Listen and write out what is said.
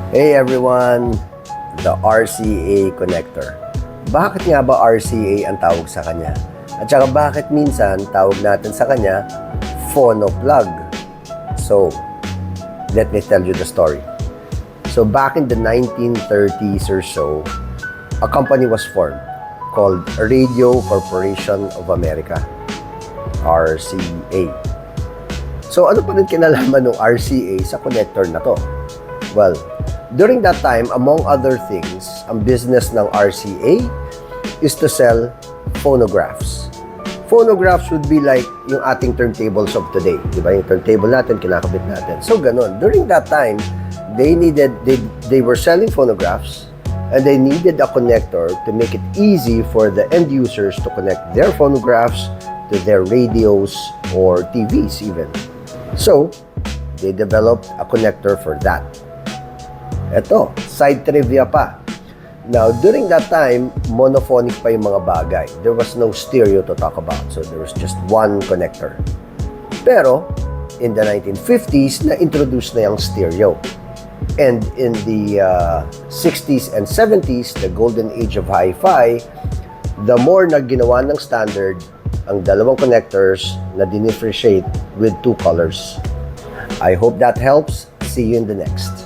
Hey everyone! The RCA Connector. Bakit nga ba RCA ang tawag sa kanya? At saka bakit minsan tawag natin sa kanya phono plug? So, let me tell you the story. So back in the 1930s or so, a company was formed called Radio Corporation of America, RCA. So ano pa rin kinalaman ng RCA sa connector na to? Well, during that time, among other things, ang business ng RCA is to sell phonographs. Phonographs would be like yung ating turntables of today. Diba? Yung turntable natin, kinakabit natin. So, ganun. During that time, they were selling phonographs and they needed a connector to make it easy for the end users to connect their phonographs to their radios or TVs even. So, they developed a connector for that. Eto, side trivia pa. Now, during that time, monophonic pa yung mga bagay. There was no stereo to talk about. So, there was just one connector. Pero, in the 1950s, na-introduce na yung stereo. And in the 60s and 70s, the golden age of hi-fi, the more na ginawa ng standard, ang dalawang connectors na dinifferentiate with two colors. I hope that helps. See you in the next.